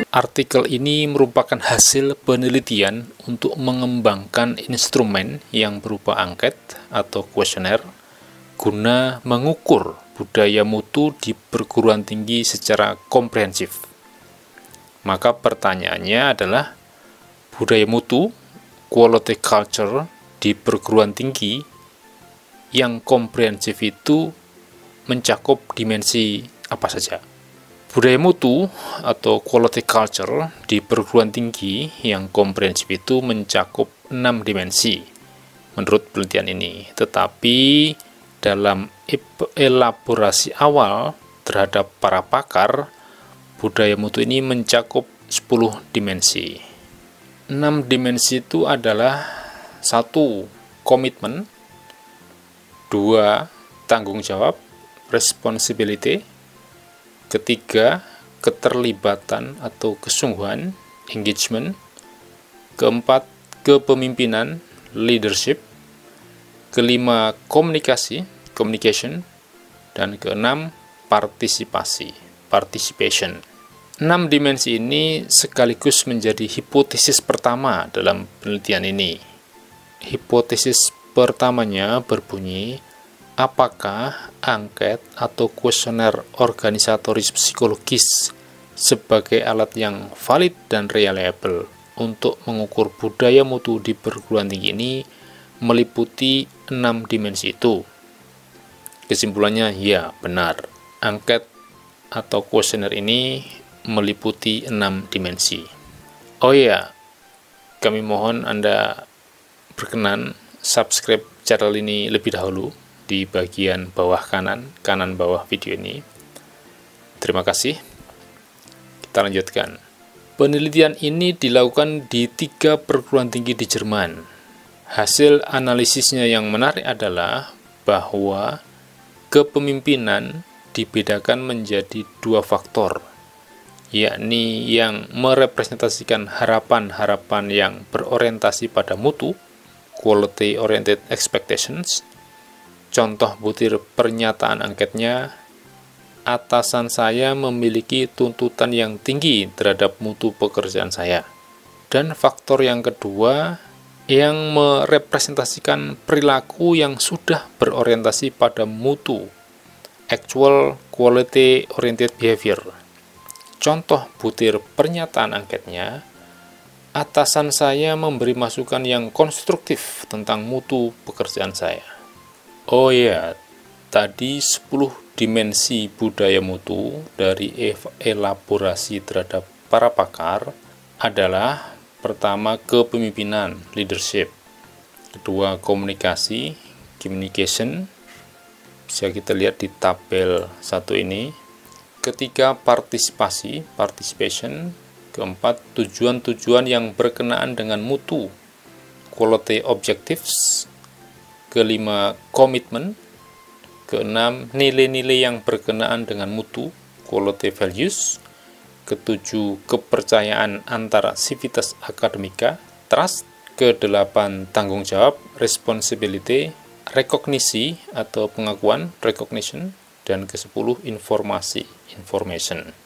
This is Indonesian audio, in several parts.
Artikel ini merupakan hasil penelitian untuk mengembangkan instrumen yang berupa angket atau kuesioner guna mengukur budaya mutu di perguruan tinggi secara komprehensif. Maka pertanyaannya adalah, budaya mutu, quality culture di perguruan tinggi yang komprehensif itu mencakup dimensi apa saja? Budaya mutu atau quality culture di perguruan tinggi yang komprehensif itu mencakup 6 dimensi menurut penelitian ini. Tetapi dalam elaborasi awal terhadap para pakar, budaya mutu ini mencakup 10 dimensi. 6 dimensi itu adalah 1. Komitmen, 2. Tanggung jawab, responsibility, ketiga, keterlibatan atau kesungguhan, engagement, keempat, kepemimpinan, leadership, kelima, komunikasi, communication, dan keenam, partisipasi, participation. 6 dimensi ini sekaligus menjadi hipotesis pertama dalam penelitian ini. Hipotesis pertamanya berbunyi, apakah angket atau kuesioner organisatoris psikologis sebagai alat yang valid dan reliable untuk mengukur budaya mutu di perguruan tinggi ini meliputi 6 dimensi itu? Kesimpulannya, ya, benar. Angket atau kuesioner ini meliputi 6 dimensi. Oh ya, kami mohon Anda berkenan subscribe channel ini lebih dahulu di bagian bawah kanan bawah video ini. Terima kasih. Kita lanjutkan. Penelitian ini dilakukan di 3 perguruan tinggi di Jerman. Hasil analisisnya yang menarik adalah bahwa kepemimpinan dibedakan menjadi 2 faktor, yakni yang merepresentasikan harapan-harapan yang berorientasi pada mutu, quality oriented expectations. Contoh butir pernyataan angketnya, atasan saya memiliki tuntutan yang tinggi terhadap mutu pekerjaan saya. Dan faktor yang kedua, yang merepresentasikan perilaku yang sudah berorientasi pada mutu, actual quality oriented behavior. Contoh butir pernyataan angketnya, atasan saya memberi masukan yang konstruktif tentang mutu pekerjaan saya. Oh ya, tadi 10 dimensi budaya mutu dari elaborasi terhadap para pakar adalah: pertama, kepemimpinan, leadership; kedua, komunikasi, communication, bisa kita lihat di tabel 1 ini; ketiga, partisipasi, participation; keempat, tujuan-tujuan yang berkenaan dengan mutu, quality objectives; kelima, komitmen; keenam, nilai-nilai yang berkenaan dengan mutu, quality values; ketujuh, kepercayaan antara sivitas akademika, trust; kedelapan, tanggung jawab, responsibility; rekognisi atau pengakuan, recognition; dan ke-10, informasi, information.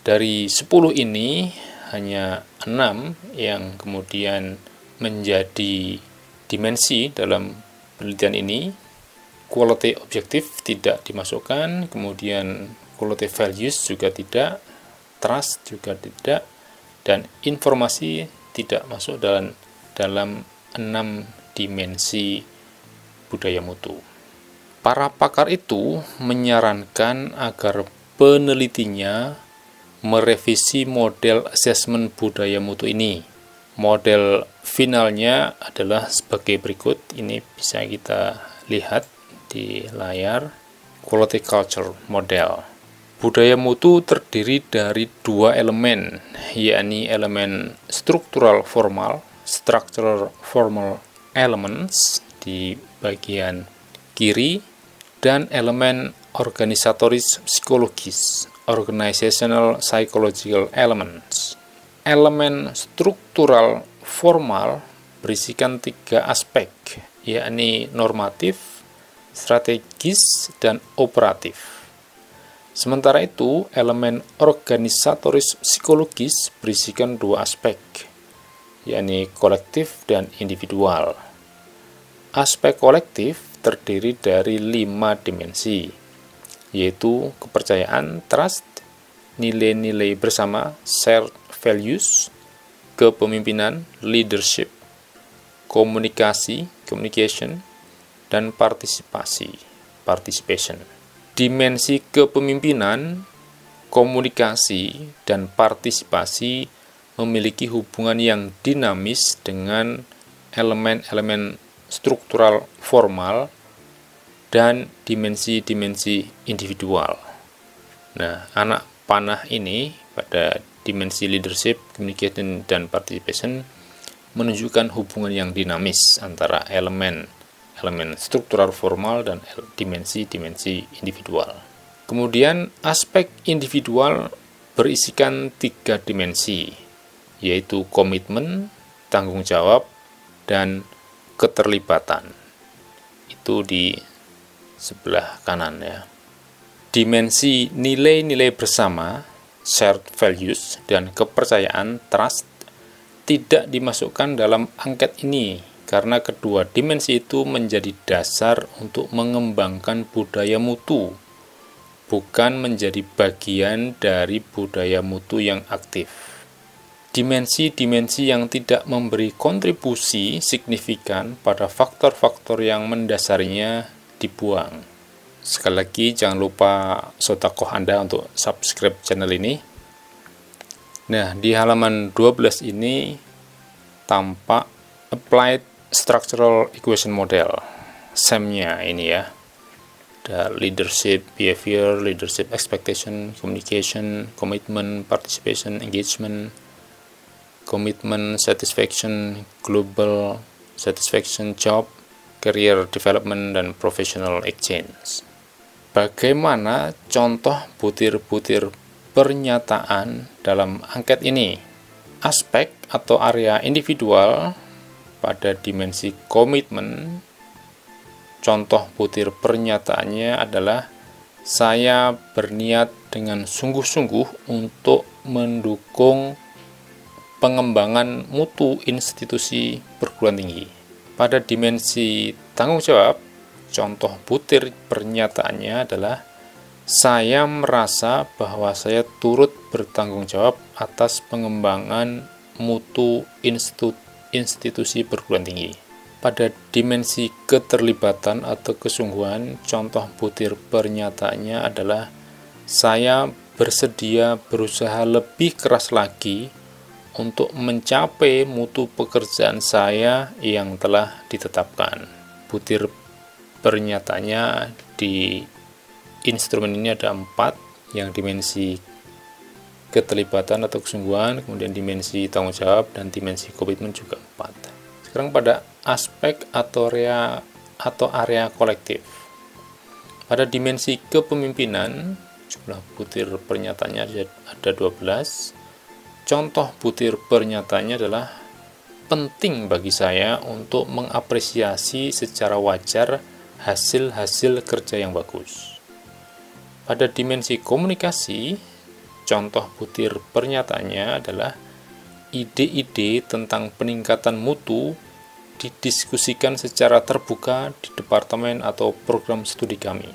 Dari 10 ini hanya 6 yang kemudian menjadi dimensi dalam penelitian ini. Quality objektif tidak dimasukkan, kemudian quality values juga tidak, trust juga tidak, dan informasi tidak masuk dalam 6 dimensi budaya mutu. Para pakar itu menyarankan agar penelitinya merevisi model asesmen budaya mutu ini. Model finalnya adalah sebagai berikut. Ini bisa kita lihat di layar. Quality culture model. Budaya mutu terdiri dari 2 elemen, yakni elemen struktural formal, structural formal elements di bagian kiri, dan elemen organisatoris psikologis, organizational psychological elements. Elemen struktural formal berisikan 3 aspek, yakni normatif, strategis, dan operatif. Sementara itu, elemen organisatoris psikologis berisikan dua aspek, yakni kolektif dan individual. Aspek kolektif terdiri dari 5 dimensi, yaitu kepercayaan, trust, nilai-nilai bersama, shared values, kepemimpinan, leadership, komunikasi, communication, dan partisipasi, participation. Dimensi kepemimpinan, komunikasi, dan partisipasi memiliki hubungan yang dinamis dengan elemen-elemen struktural formal dan dimensi-dimensi individual. Nah, anak panah ini pada dimensi leadership, communication, dan participation menunjukkan hubungan yang dinamis antara elemen struktural formal dan dimensi-dimensi individual. Kemudian aspek individual berisikan 3 dimensi, yaitu komitmen, tanggung jawab, dan keterlibatan. Itu di sebelah kanan ya. Dimensi nilai-nilai bersama, shared values, dan kepercayaan, trust, tidak dimasukkan dalam angket ini karena kedua dimensi itu menjadi dasar untuk mengembangkan budaya mutu, bukan menjadi bagian dari budaya mutu yang aktif. Dimensi-dimensi yang tidak memberi kontribusi signifikan pada faktor-faktor yang mendasarinya dibuang. Sekali lagi, jangan lupa sodakoh Anda untuk subscribe channel ini. Nah, di halaman 12 ini tampak Applied Structural Equation Model, SEM-nya ini ya. Ada leadership, behavior, leadership expectation, communication, commitment, participation, engagement, commitment, satisfaction, global satisfaction, job, career development, dan professional exchange. Bagaimana contoh butir-butir pernyataan dalam angket ini? Aspek atau area individual pada dimensi komitmen, contoh butir pernyataannya adalah saya berniat dengan sungguh-sungguh untuk mendukung pengembangan mutu institusi perguruan tinggi. Pada dimensi tanggung jawab, contoh butir pernyataannya adalah saya merasa bahwa saya turut bertanggung jawab atas pengembangan mutu institusi perguruan tinggi. Pada dimensi keterlibatan atau kesungguhan, contoh butir pernyataannya adalah saya bersedia berusaha lebih keras lagi untuk mencapai mutu pekerjaan saya yang telah ditetapkan. Butir pernyataannya di instrumen ini ada 4, yang dimensi keterlibatan atau kesungguhan, kemudian dimensi tanggung jawab, dan dimensi komitmen juga 4. Sekarang pada aspek atau area kolektif. Pada dimensi kepemimpinan, jumlah butir pernyataannya ada 12. Contoh butir pernyataannya adalah penting bagi saya untuk mengapresiasi secara wajar hasil-hasil kerja yang bagus. Pada dimensi komunikasi, contoh butir pernyataannya adalah ide-ide tentang peningkatan mutu didiskusikan secara terbuka di departemen atau program studi kami.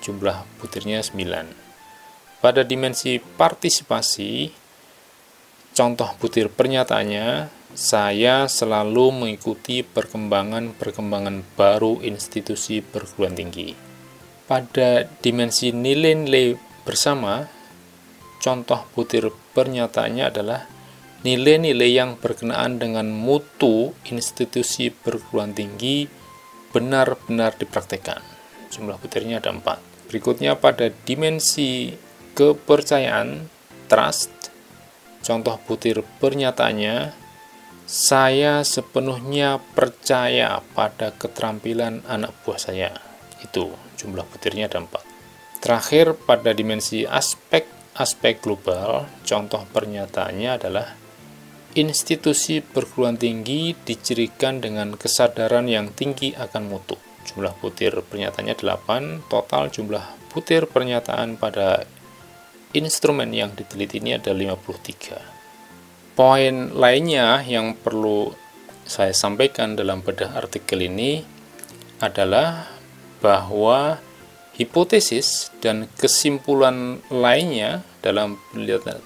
Jumlah butirnya 9. Pada dimensi partisipasi, contoh butir pernyataannya, saya selalu mengikuti perkembangan baru institusi perguruan tinggi. Pada dimensi nilai-nilai bersama, contoh butir pernyataannya adalah nilai-nilai yang berkenaan dengan mutu institusi perguruan tinggi benar-benar dipraktekkan. Jumlah butirnya ada 4. Berikutnya pada dimensi kepercayaan, trust, contoh butir pernyataannya, saya sepenuhnya percaya pada keterampilan anak buah saya. Itu jumlah butirnya ada 4. Terakhir pada dimensi aspek global, contoh pernyataannya adalah institusi perguruan tinggi dicirikan dengan kesadaran yang tinggi akan mutu. Jumlah butir pernyataannya 8, total jumlah butir pernyataan pada instrumen yang diteliti ini ada 53. Poin lainnya yang perlu saya sampaikan dalam bedah artikel ini adalah bahwa hipotesis dan kesimpulan lainnya dalam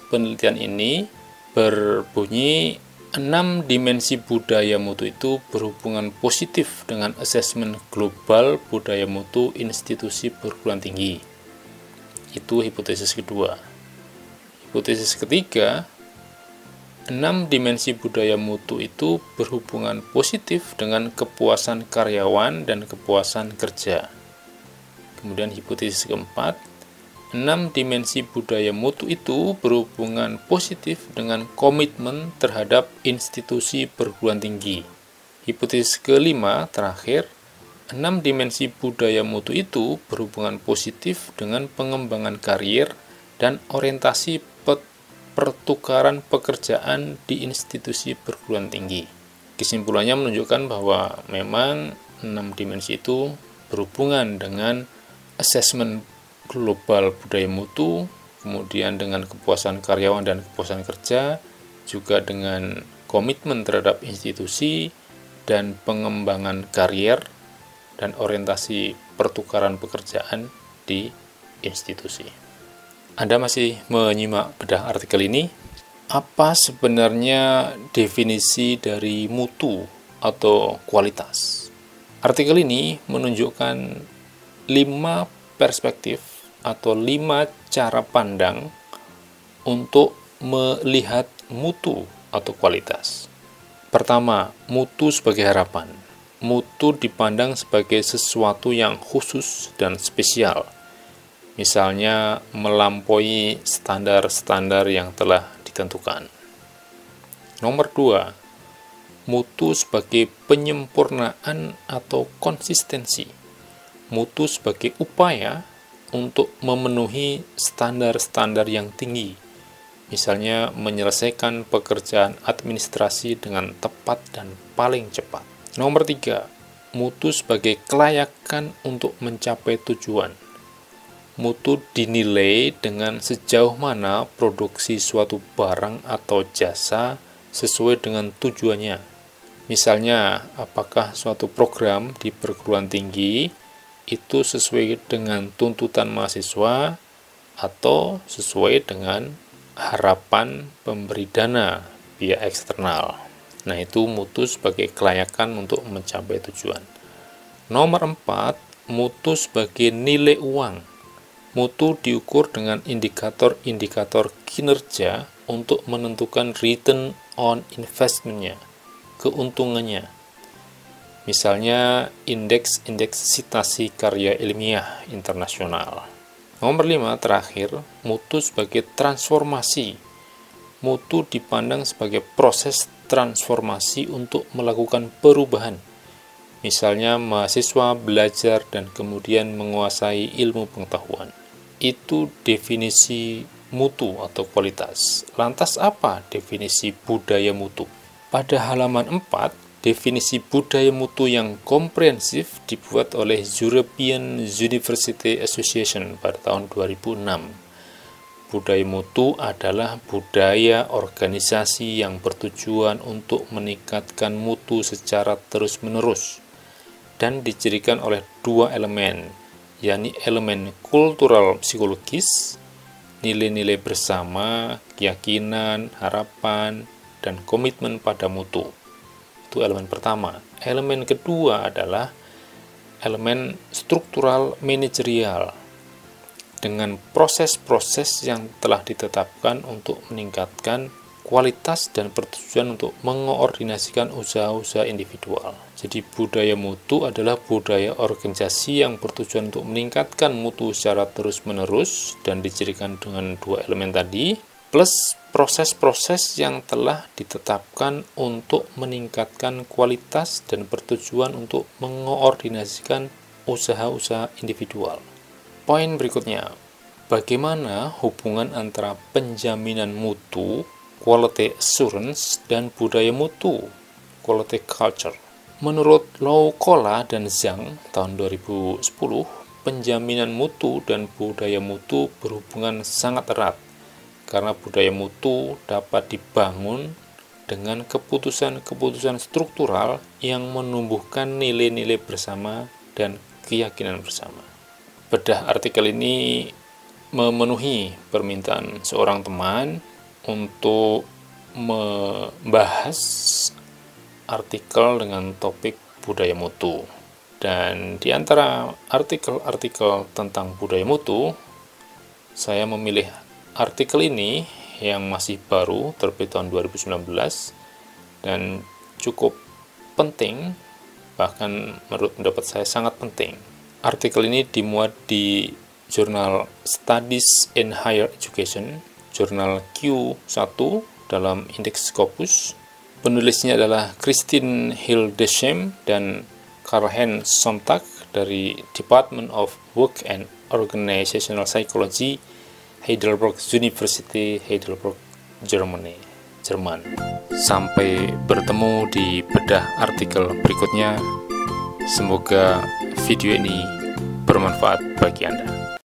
penelitian ini berbunyi 6 dimensi budaya mutu itu berhubungan positif dengan asesmen global budaya mutu institusi perguruan tinggi. Itu hipotesis kedua. Hipotesis ketiga, 6 dimensi budaya mutu itu berhubungan positif dengan kepuasan karyawan dan kepuasan kerja. Kemudian hipotesis keempat, 6 dimensi budaya mutu itu berhubungan positif dengan komitmen terhadap institusi perguruan tinggi. Hipotesis kelima, terakhir, 6 dimensi budaya mutu itu berhubungan positif dengan pengembangan karir dan orientasi pertukaran pekerjaan di institusi perguruan tinggi. Kesimpulannya menunjukkan bahwa memang 6 dimensi itu berhubungan dengan asesmen global budaya mutu, kemudian dengan kepuasan karyawan dan kepuasan kerja, juga dengan komitmen terhadap institusi dan pengembangan karier dan orientasi pertukaran pekerjaan di institusi. Anda masih menyimak bedah artikel ini? Apa sebenarnya definisi dari mutu atau kualitas? Artikel ini menunjukkan 5 perspektif atau 5 cara pandang untuk melihat mutu atau kualitas. Pertama, mutu sebagai harapan. Mutu dipandang sebagai sesuatu yang khusus dan spesial. Misalnya melampaui standar-standar yang telah ditentukan. Nomor 2, mutu sebagai penyempurnaan atau konsistensi. Mutu sebagai upaya untuk memenuhi standar-standar yang tinggi, misalnya menyelesaikan pekerjaan administrasi dengan tepat dan paling cepat. Nomor 3, mutu sebagai kelayakan untuk mencapai tujuan. Mutu dinilai dengan sejauh mana produksi suatu barang atau jasa sesuai dengan tujuannya. Misalnya, apakah suatu program di perguruan tinggi itu sesuai dengan tuntutan mahasiswa atau sesuai dengan harapan pemberi dana pihak eksternal. Nah, itu mutu sebagai kelayakan untuk mencapai tujuan. Nomor 4, mutu sebagai nilai uang. Mutu diukur dengan indikator-indikator kinerja untuk menentukan return on investment-nya, keuntungannya. Misalnya indeks citasi karya ilmiah internasional. Nomor 5, terakhir, mutu sebagai transformasi. Mutu dipandang sebagai proses transformasi untuk melakukan perubahan. Misalnya mahasiswa belajar dan kemudian menguasai ilmu pengetahuan. Itu definisi mutu atau kualitas. Lantas apa definisi budaya mutu? Pada halaman 4, definisi budaya mutu yang komprehensif dibuat oleh European University Association pada tahun 2006. Budaya mutu adalah budaya organisasi yang bertujuan untuk meningkatkan mutu secara terus-menerus dan dicirikan oleh 2 elemen, yakni elemen kultural psikologis, nilai-nilai bersama, keyakinan, harapan, dan komitmen pada mutu. Itu elemen pertama. Elemen kedua adalah elemen struktural manajerial dengan proses-proses yang telah ditetapkan untuk meningkatkan kualitas dan bertujuan untuk mengoordinasikan usaha-usaha individual. Jadi budaya mutu adalah budaya organisasi yang bertujuan untuk meningkatkan mutu secara terus-menerus dan dicirikan dengan 2 elemen tadi, plus proses-proses yang telah ditetapkan untuk meningkatkan kualitas dan bertujuan untuk mengoordinasikan usaha-usaha individual. Poin berikutnya, bagaimana hubungan antara penjaminan mutu, quality assurance, dan budaya mutu, quality culture? Menurut Lau Kola dan Zhang tahun 2010, penjaminan mutu dan budaya mutu berhubungan sangat erat, karena budaya mutu dapat dibangun dengan keputusan-keputusan struktural yang menumbuhkan nilai-nilai bersama dan keyakinan bersama. Bedah artikel ini memenuhi permintaan seorang teman untuk membahas artikel dengan topik budaya mutu. Dan di antara artikel-artikel tentang budaya mutu, saya memilih artikel ini yang masih baru, terbit tahun 2019, dan cukup penting, bahkan menurut pendapat saya sangat penting. Artikel ini dimuat di jurnal Studies in Higher Education, jurnal Q1 dalam indeks Scopus. Penulisnya adalah Christine Hildesheim dan Karl-Heinz Sonntag dari Department of Work and Organizational Psychology, Heidelberg University, Heidelberg, Jerman. Sampai bertemu di bedah artikel berikutnya. Semoga video ini bermanfaat bagi Anda.